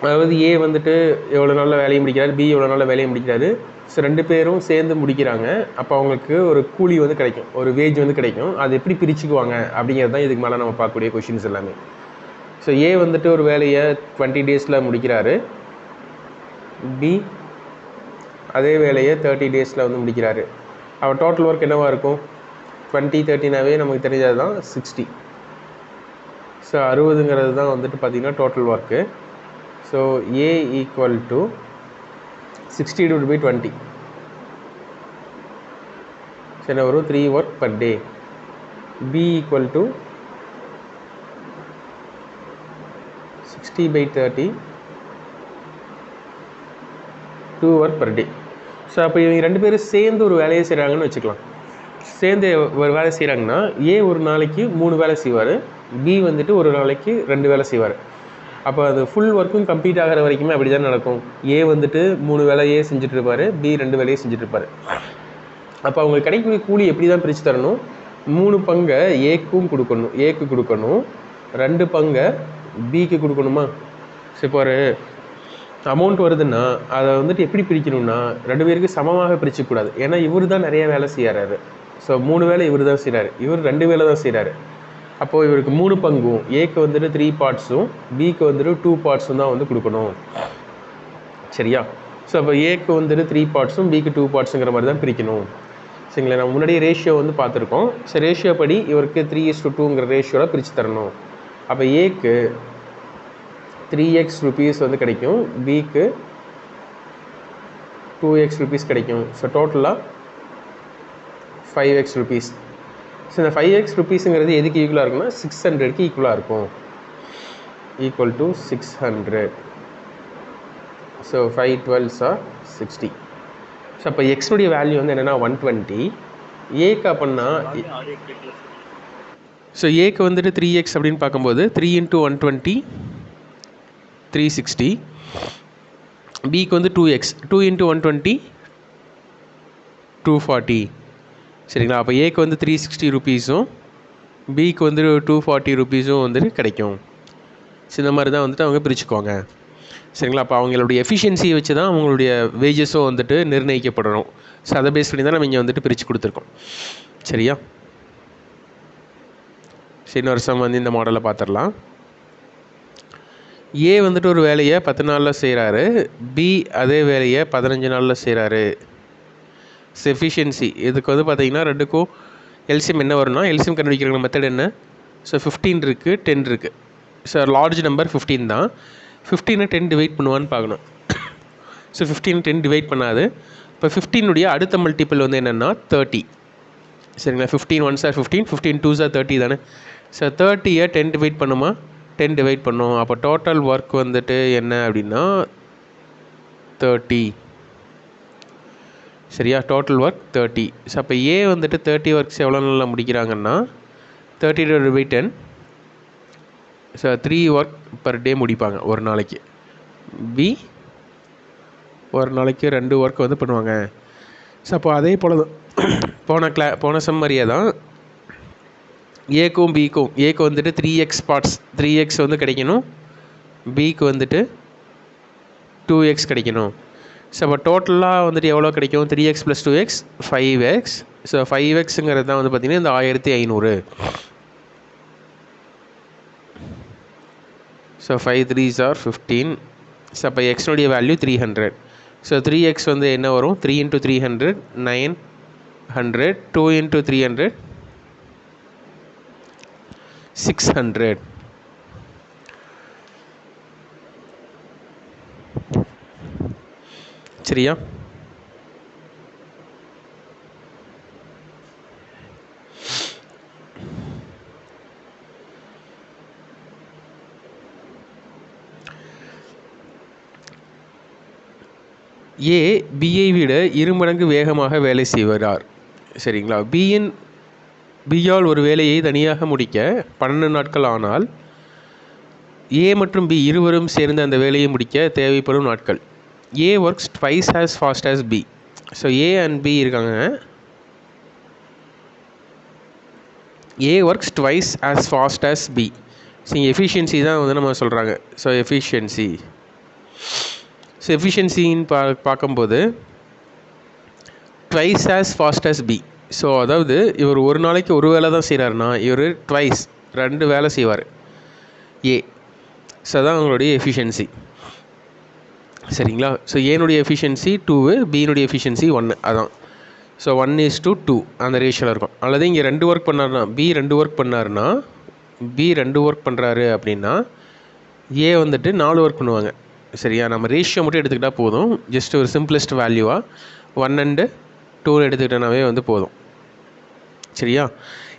அதாவது ஏ வந்துட்டு எவ்வளோ நாளில் வேலையை முடிக்கிறாரு, பி எவ்வளோ நாளில் வேலையை முடிக்கிறாரு. ஸோ 2 பேரும் சேர்ந்து முடிக்கிறாங்க. அப்போ அவங்களுக்கு ஒரு கூலி வந்து கிடைக்கும், ஒரு வேஜ் வந்து கிடைக்கும். அது எப்படி பிரிச்சுக்குவாங்க அப்படிங்கிறது தான் இதுக்கு மேலே நம்ம பார்க்கக்கூடிய கொஷின்ஸ் எல்லாமே. ஸோ ஏ வந்துட்டு ஒரு வேலையை 20 டேஸில் முடிக்கிறாரு, பி அதே வேலையை 30 டேஸில் வந்து முடிக்கிறாரு. அவள் டோட்டல் ஒர்க் என்னவாக இருக்கும்? 20 30னாவே நமக்கு தெரிஞ்சது தான் 60. ஸோ 60ங்கிறது தான் வந்துட்டு பார்த்திங்கன்னா total work. So A equal to 60/20. சரி, வரும் 3 work per day. B equal to 60/30, 2 work per day. So அப்போ இவங்க 2 பேரும் சேர்ந்து ஒரு வேலையை செய்கிறாங்கன்னு வச்சுக்கலாம். சேர்ந்து ஒரு வேலை செய்கிறாங்கன்னா ஏ ஒரு நாளைக்கு 3 வேலை செய்வார், பி வந்துட்டு ஒரு நாளைக்கு 2 வேலை செய்வார். அப்போ அது ஃபுல் ஒர்க்கும் கம்ப்ளீட் ஆகிற வரைக்குமே அப்படி தான் நடக்கும். ஏ வந்துட்டு 3 வேலையே செஞ்சுட்டு இருப்பார், பி 2 வேலையே செஞ்சுட்டு இருப்பார். அப்போ அவங்களுக்கு கிடைக்கக்கூடிய கூலி எப்படி தான் பிரித்து தரணும்? 3 பங்கை ஏக்கு கொடுக்கணும், 2 பங்கை பிக்கு கொடுக்கணுமா? ஸோ இப்போ ஒரு அமௌண்ட் வருதுன்னா அதை வந்துட்டு எப்படி பிரிக்கணும்னா 2 பேருக்கு சமமாக பிரிச்சுக்கூடாது. ஏன்னா இவர் தான் நிறைய வேலை செய்கிறாரு. ஸோ 3 வேலை இவர் தான் செய்கிறாரு, இவர் 2 வேலை தான் செய்கிறாரு. அப்போது இவருக்கு 3 பங்கும், ஏக்கு வந்துட்டு 3 பார்ட்ஸும் பிக்கு வந்துட்டு 2 பார்ட்ஸும் தான் வந்து கொடுக்கணும். சரியா? ஸோ அப்போ ஏக்கு வந்துட்டு 3 பார்ட்ஸும் பிக்கு 2 பார்ட்ஸுங்கிற மாதிரி தான் பிரிக்கணும். சரிங்களா? நம்ம முன்னாடியே ரேஷியோ வந்து பார்த்துருக்கோம். ஸோ ரேஷியோ படி இவருக்கு 3:2ங்கிற ரேஷியோவில் பிரித்து தரணும். அப்போ ஏக்கு 3x rupees வந்து கிடைக்கும், பிக்கு 2x rupees கிடைக்கும். ஸோ டோட்டலாக 5x rupees. ஸோ இந்த 5x rupeesங்கிறது எதுக்கு ஈக்குவலாக இருக்குன்னா 600க்கு ஈக்குவலாக இருக்கும். Equal to 600. So 5 12s are 60. So அப்போ எக்ஸுடைய வேல்யூ வந்து என்னென்னா 120. ஏக்கு அப்படின்னா ஸோ ஏக்கு வந்துட்டு 3x அப்படின்னு பார்க்கும்போது 3 × 120 360. பிக்கு வந்து 2x, 2 × 120 240. சரிங்களா? அப்போ ஏக்கு வந்து 360 rupeesம் பிக்கு வந்து 240 rupeesம் வந்துட்டு கிடைக்கும். ஸோ இந்த மாதிரி தான் வந்துட்டு அவங்க பிரிச்சுக்குவாங்க. சரிங்களா? அப்போ அவங்களுடைய எஃபிஷியன்சியை வச்சு தான் அவங்களுடைய வேஜஸும் வந்துட்டு நிர்ணயிக்கப்படணும். ஸோ அதை பேஸ் பண்ணி தான் நம்ம இங்கே வந்துட்டு பிரித்து கொடுத்துருக்கோம். சரியா? சரி, இன்னொரு வருஷம் வந்து இந்த மாடலை பார்த்துடலாம். ஏ வந்துட்டு ஒரு வேலையை 10 நாளில் செய்கிறாரு, பி அதே வேலையை 15 நாளில் செய்கிறாரு. எஃபிஷியன்சி இதுக்கு வந்து பார்த்திங்கன்னா 2க்கும் எல்சிஎம் என்ன வரும்னா, எல்சிஎம் கண்டுபிடிக்கிற மெத்தட் என்ன? ஸோ 15 இருக்குது, 10 இருக்குது. ஸோ லார்ஜ் நம்பர் 15 தான். 15 10 டிவைட் பண்ணுவான்னு பார்க்கணும். ஸோ 15 10 டிவைட் பண்ணாது. இப்போ 15 அடுத்த மல்டிபிள் வந்து என்னென்னா 30. சரிங்களா? 15 1s are 15, 15 2s are 30 தானே. ஸோ 30யை 10 டிவைட் பண்ணுமா? 10 டிவைட் பண்ணும். அப்போ டோட்டல் ஒர்க் வந்துட்டு என்ன அப்படின்னா 30. சரியா? Total work 30. ஸோ அப்போ ஏ வந்துட்டு 30 ஒர்க்ஸ் எவ்வளோ நாளில் முடிக்கிறாங்கன்னா 30/10. ஸோ 3 ஒர்க் பர் டே முடிப்பாங்க ஒரு நாளைக்கு. பி ஒரு நாளைக்கு 2 ஒர்க் வந்து பண்ணுவாங்க. ஸோ அப்போ அதே போல் தான் போன சம்மரியே தான் ஏக்கும் பிக்கும். ஏக்கு வந்துட்டு 3x பார்ட்ஸ் 3x வந்து கிடைக்கணும், பிக்கு வந்துட்டு 2x கிடைக்கணும். ஸோ அப்போ டோட்டலாக வந்துட்டு எவ்வளோ கிடைக்கும்? 3x + 2x 5x. ஸோ 5xங்கிறது தான் வந்து பார்த்திங்கன்னா இந்த 1500. So 5 3s are 15. ஸோ அப்போ எக்ஸ்னுடைய வேல்யூ 300. ஸோ 3x வந்து என்ன வரும்? 3 × 300 900. 2 × 300 600. சரியா? ஏ பியை விட 2 மடங்கு வேகமாக வேலை செய்வார். சரிங்களா? பியால் ஒரு வேலையை தனியாக முடிக்க 12 நாட்கள் ஆனால் ஏ மற்றும் பி இருவரும் சேர்ந்து அந்த வேலையை முடிக்க தேவைப்படும் நாட்கள். A works twice as fast as B. So A and B இருக்காங்க. A works twice as fast as B. So efficiency தான் வந்து நம்ம சொல்கிறாங்க. ஸோ எஃபிஷியன்சி ஸோ எஃபிஷியன்சின்னு பார்க்கும்போது twice as fast as B. So அதாவது இவர் ஒரு நாளைக்கு ஒரு வேலை தான் செய்கிறாருன்னா இவர் ட்வைஸ் 2 வேலை செய்வார் ஏ. ஸோ அதான் அவங்களுடைய எஃபிஷியன்சி. சரிங்களா? ஸோ ஏனுடைய எஃபிஷியன்சி 2, பியினுடைய எஃபிஷியன்சி 1. அதான். ஸோ 1:2 அந்த ரேஷியோவில் இருக்கும். அல்லது இங்கே 2 ஒர்க் பண்ணாருன்னா பி 2 ஒர்க் பண்ணாருன்னா பி 2 ஒர்க் பண்ணுறாரு அப்படின்னா ஏ வந்துட்டு 4 ஒர்க் பண்ணுவாங்க. சரியா? நம்ம ரேஷியோ மட்டும் எடுத்துக்கிட்டால் போதும். ஜஸ்ட் ஒரு சிம்பிளஸ்ட் வேல்யூவாக 1 and 2 எடுத்துக்கிட்டனாவே வந்து போதும். சரியா?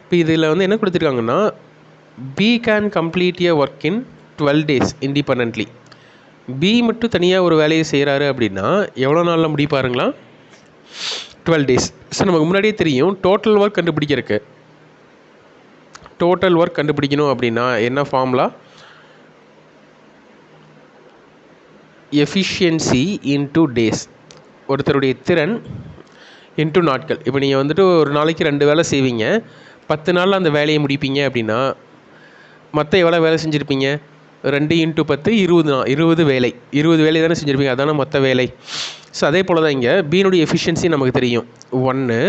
இப்போ இதில் வந்து என்ன கொடுத்துருக்காங்கன்னா B can complete a work in 12 days independently. B மட்டும் தனியாக ஒரு வேலையை செய்கிறாரு அப்படின்னா எவ்வளோ நாளில் முடிப்பாருங்களா? 12 days. ஸோ நமக்கு முன்னாடியே தெரியும் டோட்டல் ஒர்க் கண்டுபிடிக்கிறதுக்கு. டோட்டல் ஒர்க் கண்டுபிடிக்கணும் அப்படின்னா என்ன ஃபார்முலா? Efficiency into days. ஒருத்தருடைய திறன் இன்டூ நாட்கள். இப்போ நீங்கள் வந்துட்டு ஒரு நாளைக்கு 2 வேலை செய்வீங்க, 10 நாளில் அந்த வேலையை முடிப்பீங்க அப்படின்னா மற்ற எவ்வளோ வேலை செஞ்சுருப்பீங்க? 2 × 10 20 வேலை. 20 வேலை தானே செஞ்சுருப்பீங்க. அதான மொத்த வேலை. ஸோ அதே போல் தான் இங்கே பீனுடைய எஃபிஷியன்சி நமக்கு தெரியும் 1,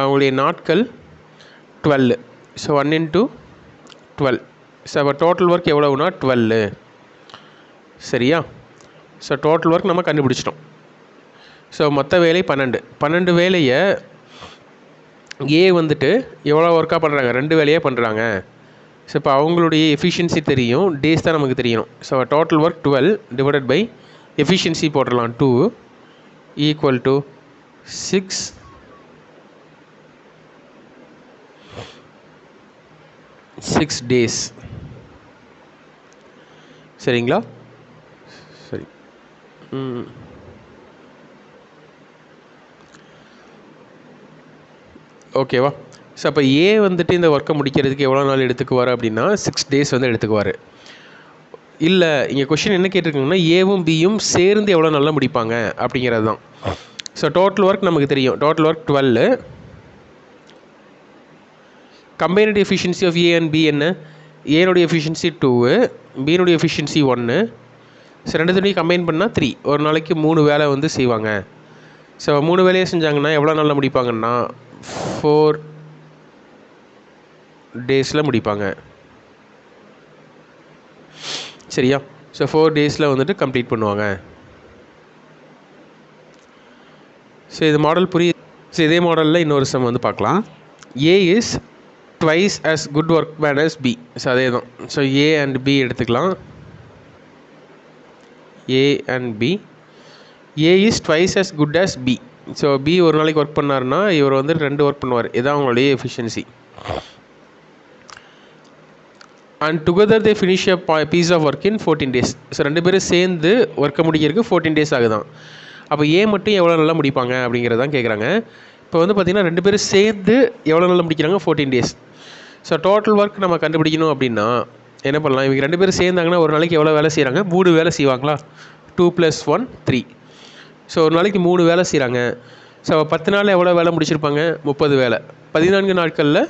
அவங்களுடைய நாட்கள் 12. ஸோ 1 × 12. ஸோ அப்போ டோட்டல் ஒர்க் எவ்வளவுனா 12. சரியா? ஸோ டோட்டல் ஒர்க் நம்ம கண்டுபிடிச்சிட்டோம். ஸோ மொத்த வேலை 12 வேலையை ஏ வந்துட்டு எவ்வளோ ஒர்க்காக பண்ணுறாங்க? 2 வேலையாக பண்ணுறாங்க. ஸோ இப்போ அவங்களுடைய எஃபிஷியன்சி தெரியும், டேஸ் தான் நமக்கு தெரியணும். So total work 12 divided by efficiency போட்டுடலாம் 2 = 6 days. சரிங்களா? சரி. ஓகேவா? ஸோ அப்போ ஏ வந்துட்டு இந்த ஒர்க்கை முடிக்கிறதுக்கு எவ்வளோ நாள் எடுத்துக்குவார் அப்படின்னா 6 days வந்து எடுத்துக்குவார். இல்லை இங்கே கொஷின் என்ன கேட்டிருக்காங்கன்னா ஏவும் பியும் சேர்ந்து எவ்வளோ நாளில் முடிப்பாங்க அப்படிங்கிறது தான். ஸோ டோட்டல் ஒர்க் நமக்கு தெரியும். Total work 12. Combined efficiency of A and B என்ன? ஏனுடைய எஃபிஷியன்சி 2, பியினுடைய எஃபிஷியன்சி 1. ஸோ 2 கம்பைன் பண்ணால் 3. ஒரு நாளைக்கு 3 வேலை வந்து செய்வாங்க. ஸோ 3 வேலையை செஞ்சாங்கன்னா எவ்வளோ நாளில் முடிப்பாங்கன்னா 4 days முடிப்பாங்க. சரியா? ஸோ 4 days வந்துட்டு கம்ப்ளீட் பண்ணுவாங்க. ஸோ இது மாடல் புரியுது. ஸோ இதே மாடலில் இன்னொரு சம் வந்து பார்க்கலாம். A is twice as good workman as B. So அதே தான். ஸோ ஏ அண்ட் பி எடுத்துக்கலாம். A and B. A is twice as good as B. So B ஒரு நாளைக்கு ஒர்க் பண்ணாருன்னா இவர் வந்து 2 ஒர்க் பண்ணுவார். இதுதான் அவங்களுடைய efficiency. And together they finish a piece of work in 14 days. So 2 பேரும் சேர்ந்து ஒர்க்கை முடிக்கிறதுக்கு 14 days ஆகுதான். அப்போ ஏ மட்டும் எவ்வளோ நல்லா முடிப்பாங்க அப்படிங்கிறதான் கேட்குறாங்க. இப்போ வந்து பார்த்திங்கன்னா 2 பேரும் சேர்ந்து எவ்வளோ நல்லா முடிக்கிறாங்க? 14 days. ஸோ டோட்டல் ஒர்க் நம்ம கண்டுபிடிக்கணும் அப்படின்னா என்ன பண்ணலாம்? இவங்க 2 பேரும் சேர்ந்தாங்கன்னா ஒரு நாளைக்கு எவ்வளோ வேலை செய்கிறாங்க? 3 வேலை செய்வாங்களா? 2 + 1 3. ஸோ ஒரு நாளைக்கு 3 வேலை செய்கிறாங்க. ஸோ 10 நாளில் எவ்வளோ வேலை முடிச்சிருப்பாங்க? 30 வேலை. 14 நாட்களில்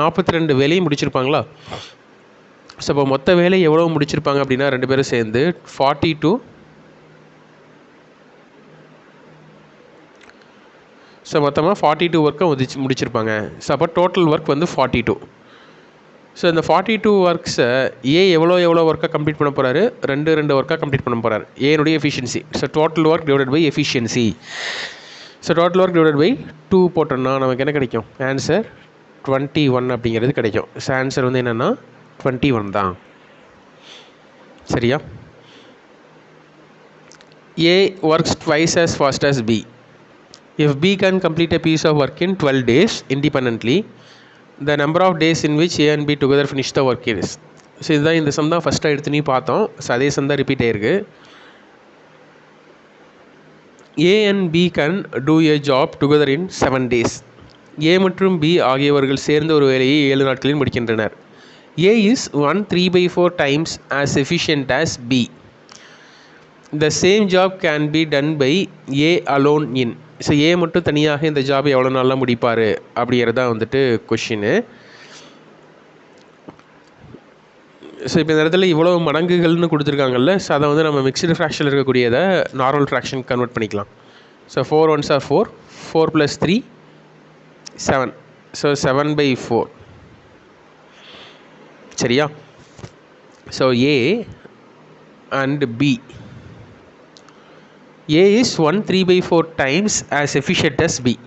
42 வேலையும் முடிச்சிருப்பாங்களா? ஸோ அப்போ மொத்த வேலை எவ்வளோ முடிச்சிருப்பாங்க அப்படின்னா 2 பேரும் சேர்ந்து 42. ஸோ மொத்தமாக 42 ஒர்க்கை முடிச்சிருப்பாங்க. ஸோ அப்போ டோட்டல் ஒர்க் வந்து 42. ஸோ இந்த 42 ஒர்க்ஸை ஏ எவ்வளோ ஒர்க்காக கம்ப்ளீட் பண்ண போகிறாரு? 2 ஒர்க்காக கம்ப்ளீட் பண்ண போகிறாரு. ஏனுடைய efficiency. So total work divided by efficiency. So total work divided by 2 போட்டோம்னா நமக்கு என்ன கிடைக்கும்? ஆன்சர் 21 அப்படிங்கிறது கிடைக்கும். ஸோ ஆன்சர் வந்து என்னென்னா 21 தான். சரியா? A works twice as fast as B. If B can complete a piece of work in 12 days independently, the number of days in which A and B together finish the work is. So இதுதான் இந்த some தான் ஃபஸ்ட்டாக எடுத்து நீ பார்த்தோம். So அதே some தான் repeat ஆயிருக்கு. A and B can do a job together in 7 days. A மற்றும் B ஆகியவர்கள் சேர்ந்த ஒரு வேலையை 7 நாட்களில் முடிக்கின்றனர். A is 1/3/4 times as efficient as B. The same job can be done by A alone in. So A மட்டும் தனியாக இந்த job எவ்வளோ நாளில் முடிப்பார் அப்படிங்கிறதா வந்துட்டு கொஷின்னு. ஸோ இப்போ இந்த இடத்துல இவ்வளோ மடங்குகள்னு கொடுத்துருக்காங்கல்ல, ஸோ அதை வந்து நம்ம மிக்ஸ்டு ஃப்ராக்ஷனில் இருக்கக்கூடியதை நார்மல் ஃப்ராக்ஷன் கன்வெர்ட் பண்ணிக்கலாம். So 4 1s are 4, 4 + 3 7, so 7/4. சரியா? So A and B. A is 1 3/4 times as efficient as B.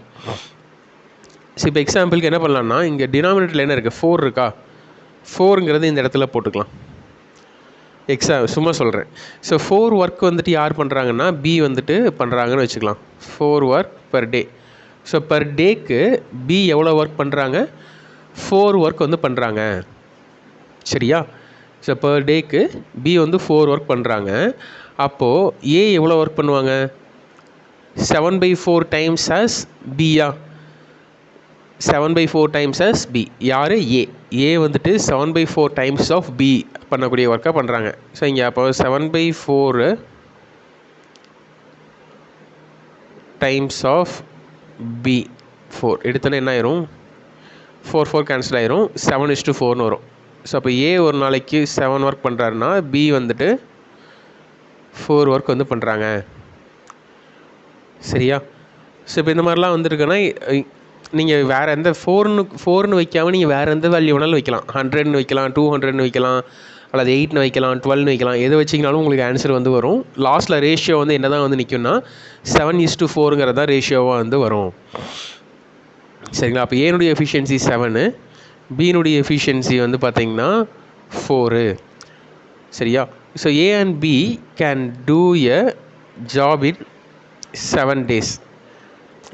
So இப்போ எக்ஸாம்பிளுக்கு என்ன பண்ணலான்னா, இங்கே டினாமினேட்டரில் என்ன இருக்குது, 4 இருக்கா, 4ங்கிறது இந்த இடத்துல போட்டுக்கலாம். சும்மா சொல்கிறேன். ஸோ 4 ஒர்க் வந்துட்டு யார் பண்ணுறாங்கன்னா B வந்துட்டு பண்ணுறாங்கன்னு வச்சுக்கலாம். 4 work per day. So per டேக்கு B எவ்வளோ ஒர்க் பண்ணுறாங்க, 4 ஒர்க் வந்து பண்ணுறாங்க. சரியா? ஸோ per டேக்கு B வந்து 4 ஒர்க் பண்ணுறாங்க. அப்போது A எவ்வளோ ஒர்க் பண்ணுவாங்க, 7/4 times as B-யா, 7/4 times as B. யார், A வந்துட்டு 7/4 times of B பண்ணக்கூடிய ஒர்க்காக பண்ணுறாங்க. ஸோ இங்கே அப்போ 7/4 times of B 4 எடுத்தோன்னே என்ன ஆயிரும், 4 4 கேன்சல் ஆயிரும், 7:4ன்னு வரும். ஸோ அப்போ A ஒரு நாளைக்கு 7 ஒர்க் பண்ணுறாருன்னா B வந்துட்டு 4 ஒர்க் வந்து பண்ணுறாங்க. சரியா? ஸோ இப்போ இந்த மாதிரிலாம் வந்துருக்குன்னா நீங்கள் வேறு எந்த 4ன்னு வைக்காமல் நீங்கள் வேறு எந்த வேல்யூ வேணாலும் வைக்கலாம். 100ன்னு வைக்கலாம், 200ன்னு வைக்கலாம், அல்லது 8ன்னு வைக்கலாம், 12ன்னு வைக்கலாம். எது வச்சிங்கனாலும் உங்களுக்கு ஆன்சர் வந்து வரும். லாஸ்ட்டில் ரேஷியோ வந்து என்ன தான் வந்து நிற்கும்னா 7:4ங்கிறது தான் ரேஷியோவாக வந்து வரும். சரிங்களா? அப்போ ஏனுடைய எஃபிஷியன்சி 7, பீனுடைய எஃபிஷியன்சி வந்து பார்த்திங்கன்னா 4. சரியா? So A and B can do a job in 7 days.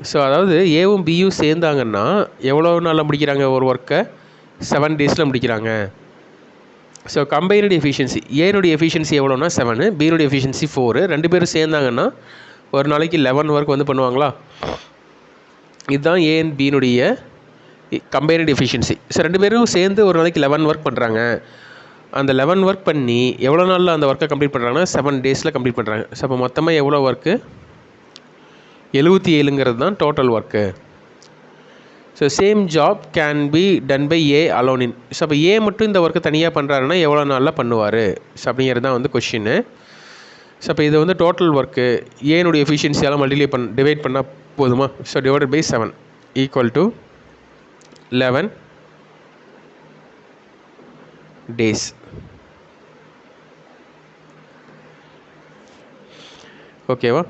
So அதாவது ஏவும் பியும் சேர்ந்தாங்கன்னா எவ்வளோ நாளில் முடிக்கிறாங்க ஒரு ஒர்க்கை, 7 daysல முடிக்கிறாங்க. ஸோ கம்பைனடு எஃபிஷியன்சி, ஏனுடைய எஃபிஷியன்சி எவ்வளோனா 7, பினுடைய எஃபிஷியன்சி 4. 2 பேரும் சேர்ந்தாங்கன்னா ஒரு நாளைக்கு 11 ஒர்க் வந்து பண்ணுவாங்களா. இதுதான் ஏ அண்ட் பினுடைய கம்பைனடு எஃபிஷியன்சி. ஸோ 2 பேரும் சேர்ந்து ஒரு நாளைக்கு 11 ஒர்க் பண்ணுறாங்க. அந்த 11 ஒர்க் பண்ணி எவ்வளோ நாளில் அந்த ஒர்க்கை கம்ப்ளீட் பண்ணுறாங்கன்னா 7 daysல கம்ப்ளீட் பண்ணுறாங்க. ஸோ அப்போ மொத்தமாக எவ்வளோ ஒர்க்கு, 77ங்கிறது தான் total work. So same job can be done by A alone in. So அப்போ ஏ மட்டும் இந்த ஒர்க்கு தனியாக பண்ணுறாருன்னா எவ்வளோ நாளில் பண்ணுவார், ஸோ அப்படிங்கிறது தான் வந்து கொஷின்னு. ஸோ அப்போ இது வந்து டோட்டல் ஒர்க்கு ஏனுடைய எஃபிஷியன்சியால் டிவைட் பண்ணால் போதுமா. So divided by 7 equal to 11 days. ஓகேவா?